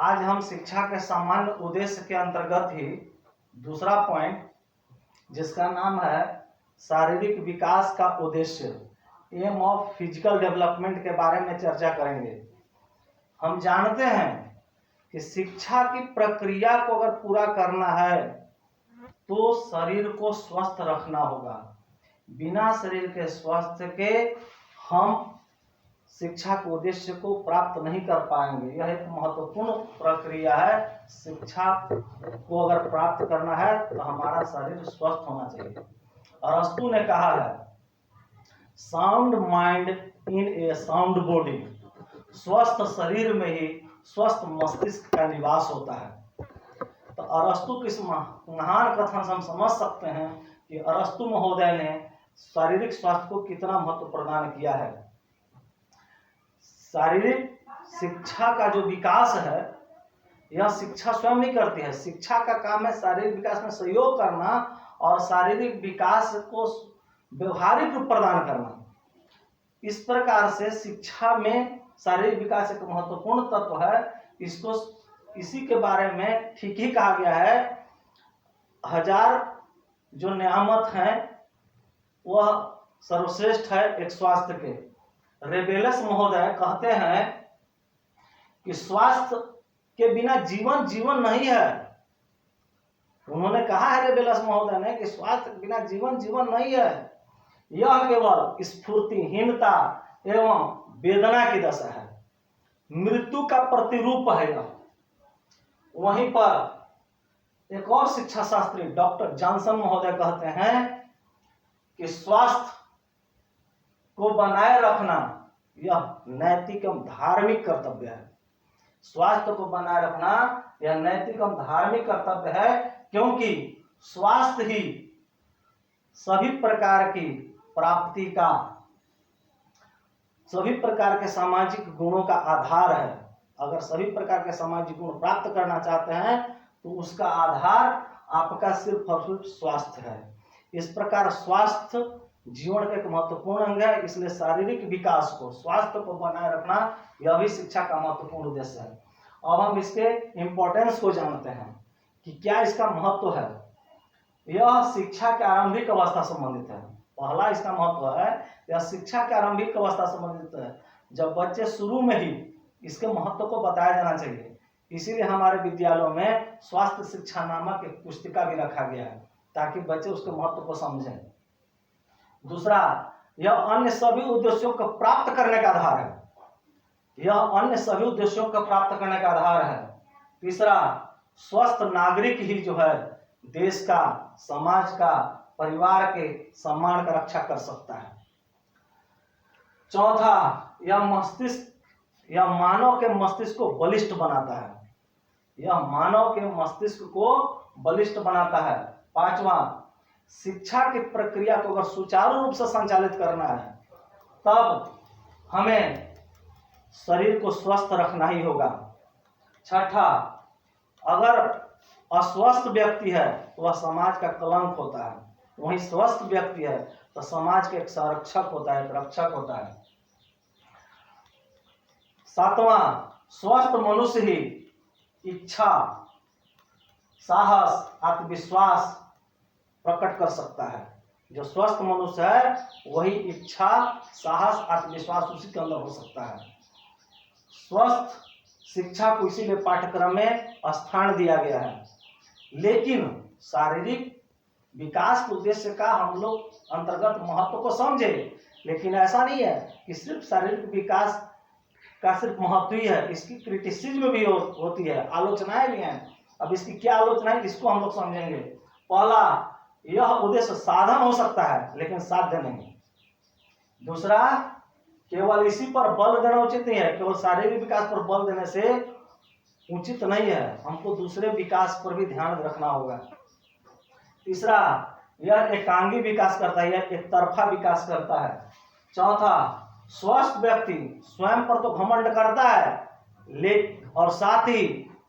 आज हम शिक्षा के सामान्य उद्देश्य के अंतर्गत ही दूसरा पॉइंट, जिसका नाम है शारीरिक विकास का उद्देश्य, एम ऑफ फिजिकल डेवलपमेंट के बारे में चर्चा करेंगे। हम जानते हैं कि शिक्षा की प्रक्रिया को अगर पूरा करना है तो शरीर को स्वस्थ रखना होगा। बिना शरीर के स्वास्थ्य के हम शिक्षा के उद्देश्य को प्राप्त नहीं कर पाएंगे। यह एक महत्वपूर्ण प्रक्रिया है। शिक्षा को अगर प्राप्त करना है तो हमारा शरीर स्वस्थ होना चाहिए। अरस्तु ने कहा है, sound mind in A sound body. स्वस्थ शरीर में ही स्वस्थ मस्तिष्क का निवास होता है। तो अरस्तु किस महान कथन से हम समझ सकते हैं कि अरस्तु महोदय ने शारीरिक स्वास्थ्य को कितना महत्व प्रदान किया है। शारीरिक शिक्षा का जो विकास है, यह शिक्षा स्वयं नहीं करती है। शिक्षा का काम है शारीरिक विकास में सहयोग करना और शारीरिक विकास को व्यवहारिक रूप प्रदान करना। इस प्रकार से शिक्षा में शारीरिक विकास एक महत्वपूर्ण तत्व है। इसको इसी के बारे में ठीक ही कहा गया है। 1000 जो नियामत हैं वह सर्वश्रेष्ठ है एक स्वास्थ्य के। रेबेलस महोदय कहते हैं कि स्वास्थ्य के बिना जीवन नहीं है। उन्होंने कहा है रेबेलस महोदय ने कि स्वास्थ्य के बिना जीवन नहीं है। यह केवल स्फूर्तिहीनता एवं वेदना की दशा है, मृत्यु का प्रतिरूप है यह। वहीं पर एक और शिक्षा शास्त्री डॉक्टर जॉनसन महोदय कहते हैं कि स्वास्थ्य को बनाए रखना यह नैतिक एवं धार्मिक कर्तव्य है। स्वास्थ्य को बनाए रखना यह नैतिक एवं धार्मिक कर्तव्य है, क्योंकि स्वास्थ्य ही सभी प्रकार की प्राप्ति का, सभी प्रकार के सामाजिक गुणों का आधार है। अगर सभी प्रकार के सामाजिक गुण प्राप्त करना चाहते हैं तो उसका आधार आपका सिर्फ और सिर्फ स्वास्थ्य है। इस प्रकार स्वास्थ्य जीवन का एक महत्वपूर्ण अंग है। इसलिए शारीरिक विकास को, स्वास्थ्य को बनाए रखना यह भी शिक्षा का महत्वपूर्ण उद्देश्य है। अब हम इसके इम्पोर्टेंस को जानते हैं कि क्या इसका महत्व है। यह शिक्षा के आरंभिक अवस्था संबंधित है। पहला इसका महत्व है, यह शिक्षा के आरंभिक अवस्था संबंधित है। जब बच्चे शुरू में ही इसके महत्व को बताया जाना चाहिए। इसीलिए हमारे विद्यालयों में स्वास्थ्य शिक्षा नामक एक पुस्तिका भी रखा गया है, ताकि बच्चे उसके महत्व को समझें। दूसरा, यह अन्य सभी उद्देश्यों को प्राप्त करने का आधार है। यह अन्य सभी उद्देश्यों को प्राप्त करने का आधार है। तीसरा, स्वस्थ नागरिक ही जो है देश का, समाज का, परिवार के सम्मान का रक्षा कर सकता है। चौथा, यह मानव के मस्तिष्क को बलिष्ठ बनाता है। यह मानव के मस्तिष्क को बलिष्ठ बनाता है। पांचवा, शिक्षा की प्रक्रिया को अगर सुचारू रूप से संचालित करना है तब हमें शरीर को स्वस्थ रखना ही होगा। छठा, अगर अस्वस्थ व्यक्ति है तो वह समाज का कलंक होता है, वहीं स्वस्थ व्यक्ति है तो समाज के एक संरक्षक होता है, एक रक्षक होता है। सातवां, स्वस्थ मनुष्य ही इच्छा, साहस, आत्मविश्वास प्रकट कर सकता है। जो स्वस्थ मनुष्य है वही इच्छा, साहस, आत्मविश्वास उसी के अंदर हो सकता है। स्वस्थ शिक्षा को इसीलिए पाठ्यक्रम में स्थान दिया गया है। लेकिन शारीरिक विकास के उद्देश्य का हम लोग अंतर्गत महत्व को समझे, लेकिन ऐसा नहीं है कि सिर्फ शारीरिक विकास का सिर्फ महत्व ही है। इसकी क्रिटिसिज्म भी होती है, आलोचनाएं भी हैं। अब इसकी क्या आलोचना है इसको हम लोग समझेंगे। पहला, यह उद्देश्य साधन हो सकता है लेकिन साध्य नहीं। दूसरा, केवल इसी पर बल देना उचित नहीं है। केवल शारीरिक विकास पर बल देने से उचित नहीं है, हमको दूसरे विकास पर भी ध्यान रखना होगा। तीसरा, यह एकांगी विकास करता है, यह एक तरफा विकास करता है। चौथा, स्वस्थ व्यक्ति स्वयं पर तो घमंड करता है, और साथ ही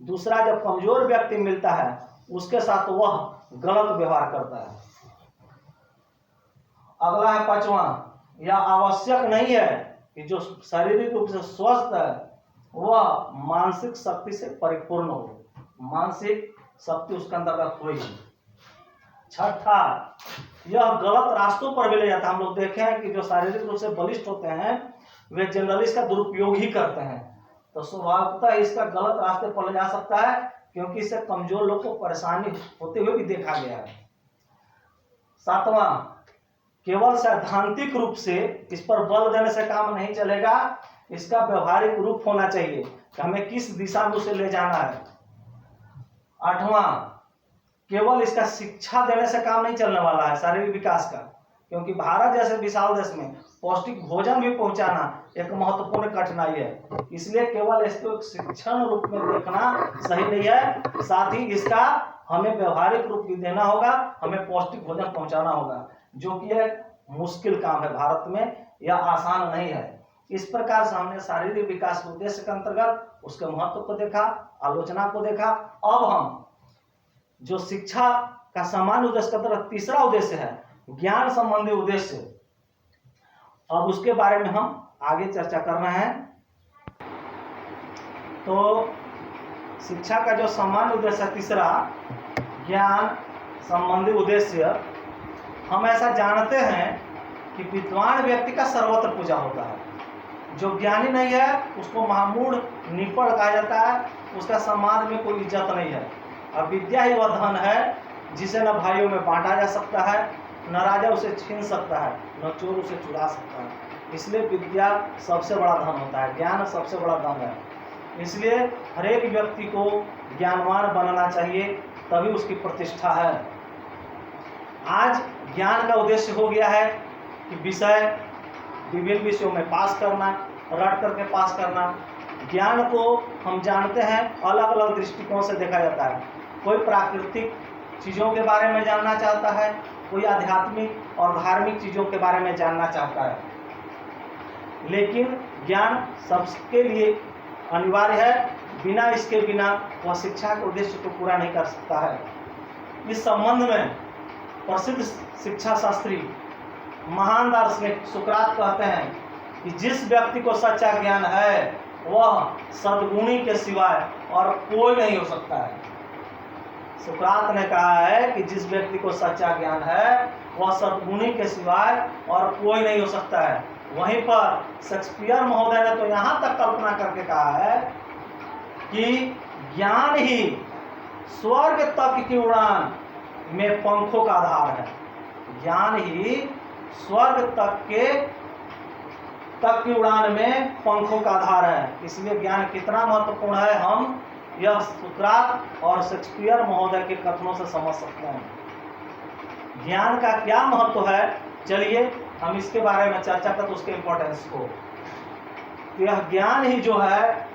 दूसरा जब कमजोर व्यक्ति मिलता है उसके साथ वह गलत व्यवहार करता है। अगला है पांचवा, यह आवश्यक नहीं है कि जो शारीरिक रूप से स्वस्थ है वह मानसिक शक्ति से परिपूर्ण हो, मानसिक शक्ति उसके अंतर्गत होगी। छठा, यह गलत रास्तों पर भी ले जाता है। हम लोग देखे हैं कि जो शारीरिक रूप से बलिष्ठ होते हैं वे जनरली इसका दुरुपयोग ही करते हैं, तो स्वभावतः इसका गलत रास्ते पर ले जा सकता है, क्योंकि इससे कमजोर लोग को परेशानी होते हुए भी देखा गया है। सातवां, केवल सैद्धांतिक रूप से इस पर बल देने से काम नहीं चलेगा, इसका व्यवहारिक रूप होना चाहिए कि हमें किस दिशा में उसे ले जाना है। आठवां, केवल इसका शिक्षा देने से काम नहीं चलने वाला है शारीरिक विकास का, क्योंकि भारत जैसे विशाल देश में पौष्टिक भोजन भी पहुंचाना एक महत्वपूर्ण कठिनाई है, इसलिए केवल इसको एक शिक्षण रूप में देखना सही नहीं है, साथ ही इसका हमें व्यवहारिक रूप भी देना होगा, हमें पौष्टिक भोजन पहुंचाना होगा, जो कि एक मुश्किल काम है भारत में, यह आसान नहीं है। इस प्रकार से हमने शारीरिक विकास के उद्देश्य के अंतर्गत उसके महत्व को देखा, आलोचना को देखा। अब हम जो शिक्षा का सामान्य उद्देश्य का अंतर्गत तीसरा उद्देश्य है ज्ञान संबंधी उद्देश्य, अब उसके बारे में हम आगे चर्चा कर रहे हैं। तो शिक्षा का जो सामान्य उद्देश्य है तीसरा, ज्ञान संबंधी उद्देश्य, हम ऐसा जानते हैं कि विद्वान व्यक्ति का सर्वत्र पूजा होता है, जो ज्ञानी नहीं है उसको महामूढ़ निपड़ कहा जाता है, उसका समाज में कोई इज्जत नहीं है। अब विद्या ही वह धन है जिसे न भाइयों में बांटा जा सकता है, न राजा उसे छीन सकता है, न चोर उसे चुरा सकता है। इसलिए विद्या सबसे बड़ा धन होता है, ज्ञान सबसे बड़ा धन है। इसलिए हर एक व्यक्ति को ज्ञानवान बनना चाहिए, तभी उसकी प्रतिष्ठा है। आज ज्ञान का उद्देश्य हो गया है कि विषय विभिन्न विषयों में पास करना, रट करके पास करना। ज्ञान को हम जानते हैं अलग अलग दृष्टिकोण से देखा जाता है। कोई प्राकृतिक चीज़ों के बारे में जानना चाहता है, कोई आध्यात्मिक और धार्मिक चीज़ों के बारे में जानना चाहता है, लेकिन ज्ञान सबके लिए अनिवार्य है, बिना इसके बिना वह शिक्षा के उद्देश्य को पूरा नहीं कर सकता है। इस संबंध में प्रसिद्ध शिक्षा शास्त्री महान दार्शनिक सुकरात कहते हैं कि जिस व्यक्ति को सच्चा ज्ञान है वह सद्गुणी के सिवाय और कोई नहीं हो सकता है। सुकरात ने कहा है कि जिस व्यक्ति को सच्चा ज्ञान है वह सद्गुणी के सिवाय और कोई नहीं हो सकता है। वहीं पर शेक्सपियर महोदय ने तो यहाँ तक कल्पना करके कहा है कि ज्ञान ही स्वर्ग तक की उड़ान में पंखों का आधार है। ज्ञान ही स्वर्ग तक की उड़ान में पंखों का आधार है। इसलिए ज्ञान कितना महत्वपूर्ण है हम यह सुकरात और शेक्सपियर महोदय के कथनों से समझ सकते हैं। ज्ञान का क्या महत्व है, चलिए हम इसके बारे में चर्चा करते उसके इम्पोर्टेंस को। तो यह ज्ञान ही जो है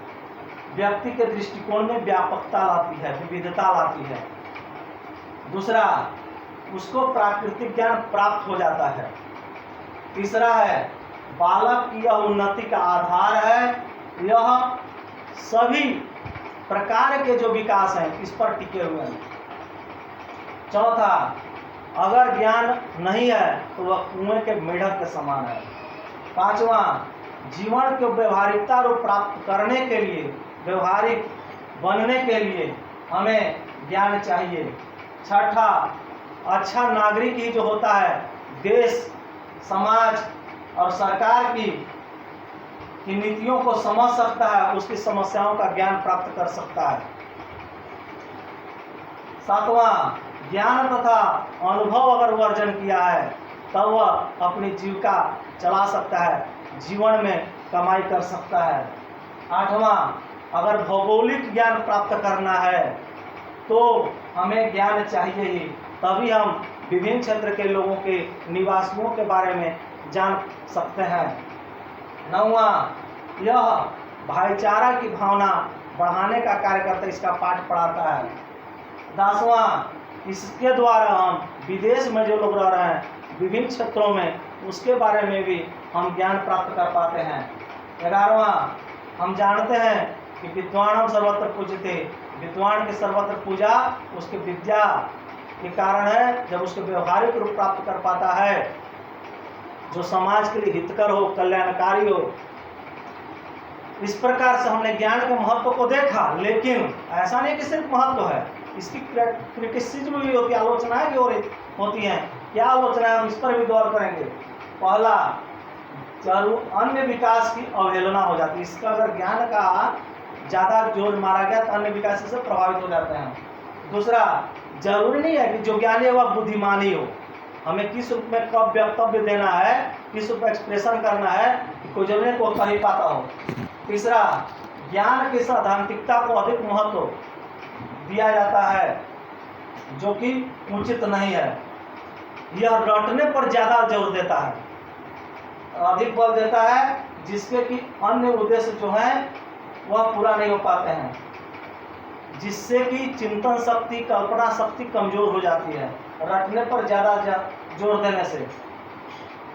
व्यक्ति के दृष्टिकोण में व्यापकता लाती है, विविधता लाती है। दूसरा, उसको प्राकृतिक ज्ञान प्राप्त हो जाता है। तीसरा है बालक की यह उन्नति का आधार है, यह सभी प्रकार के जो विकास हैं इस पर टिके हुए हैं। चौथा, अगर ज्ञान नहीं है तो वह कुएं के मेढक के समान है। पांचवा, जीवन को व्यवहारिकता रूप प्राप्त करने के लिए, व्यवहारिक बनने के लिए हमें ज्ञान चाहिए। छठा, अच्छा नागरिक ही जो होता है देश, समाज और सरकार की नीतियों को समझ सकता है, उसकी समस्याओं का ज्ञान प्राप्त कर सकता है। सातवां, ज्ञान तथा अनुभव अगर वो अर्जन किया है तब वह अपनी जीविका चला सकता है, जीवन में कमाई कर सकता है। आठवां, अगर भौगोलिक ज्ञान प्राप्त करना है तो हमें ज्ञान चाहिए ही, तभी हम विभिन्न क्षेत्र के लोगों के निवासियों के बारे में जान सकते हैं। नौवां, यह भाईचारा की भावना बढ़ाने का कार्य करता है, इसका पाठ पढ़ाता है। 10वां, इसके द्वारा हम विदेश में जो लोग रह रहे हैं विभिन्न क्षेत्रों में उसके बारे में भी हम ज्ञान प्राप्त कर पाते हैं। 11वां, हम जानते हैं कि विद्वान सर्वत्र पूज्यते, विद्वान की सर्वत्र पूजा उसके विद्या के कारण है। जब उसके व्यवहारिक रूप प्राप्त कर पाता है जो समाज के लिए हितकर हो, कल्याणकारी हो, इस प्रकार से हमने ज्ञान के महत्व को देखा, लेकिन ऐसा नहीं कि सिर्फ महत्व है, इसकी क्रिटिसिज्म भी होती है, आलोचनाएं भी होती हैं। क्या आलोचना है, हम इस पर भी गौर करेंगे। पहला, अन्य विकास की अवहेलना हो जाती है। इसका अगर ज्ञान का ज़्यादा जोर मारा गया तो अन्य विकास से प्रभावित हो जाते हैं। दूसरा, जरूरी नहीं है कि जो ज्ञानी है वह बुद्धिमानी हो, हमें किस रूप में कब वक्तव्य देना है, किस रूप में एक्सप्रेशन करना है, कोई जरूरी को कर ही पाता हो। तीसरा, ज्ञान की सैद्धांतिकता को अधिक महत्व दिया जाता है, जो कि उचित नहीं है। यह रटने पर ज़्यादा जोर देता है, अधिक बल देता है, जिसके कि अन्य उद्देश्य जो हैं वह पूरा नहीं हो पाते हैं, जिससे कि चिंतन शक्ति, कल्पना शक्ति कमजोर हो जाती है रटने पर ज़्यादा जोर देने से।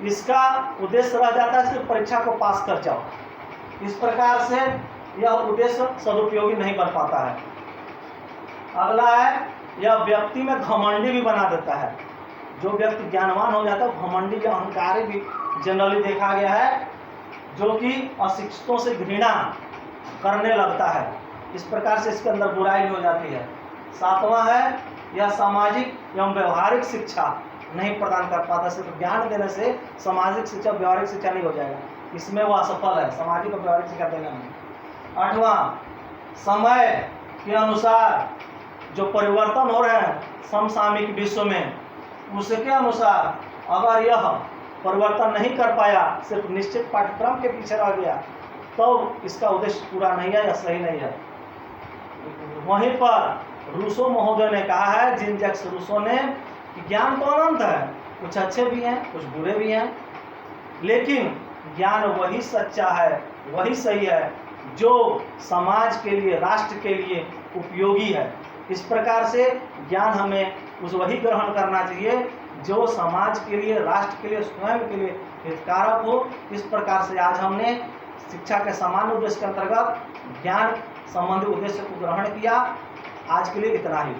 इसका उद्देश्य रह जाता है सिर्फ परीक्षा को पास कर जाओ। इस प्रकार से यह उद्देश्य सदुपयोगी नहीं बन पाता है। अगला है, यह व्यक्ति में घमंडी भी बना देता है। जो व्यक्ति ज्ञानवान हो जाता है घमंडी या अहंकारी भी जनरली देखा गया है, जो कि अशिक्षितों से घृणा करने लगता है। इस प्रकार से इसके अंदर बुराई भी हो जाती है। सातवां है, यह सामाजिक एवं व्यवहारिक शिक्षा नहीं प्रदान कर पाता। सिर्फ ज्ञान देने से सामाजिक शिक्षा, व्यवहारिक शिक्षा नहीं हो जाएगा, इसमें वह असफल है, सामाजिक और व्यवहारिक शिक्षा देने में। आठवां, समय के अनुसार जो परिवर्तन हो रहे हैं समसामयिक विश्व में, उसके अनुसार अगर यह परिवर्तन नहीं कर पाया, सिर्फ निश्चित पाठ्यक्रम के पीछे रह गया, तो इसका उद्देश्य पूरा नहीं है या सही नहीं है। वहीं पर रूसो महोदय ने कहा है, जीन जैक्स रूसो ने, कि ज्ञान तो अनंत है, कुछ अच्छे भी हैं कुछ बुरे भी हैं, लेकिन ज्ञान वही सच्चा है, वही सही है जो समाज के लिए, राष्ट्र के लिए उपयोगी है। इस प्रकार से ज्ञान हमें उस वही ग्रहण करना चाहिए जो समाज के लिए, राष्ट्र के लिए, स्वयं के लिए हितकारक हो। इस प्रकार से आज हमने शिक्षा के सामान्य उद्देश्य के अंतर्गत ज्ञान संबंधी उद्देश्य को ग्रहण किया। आज के लिए इतना ही।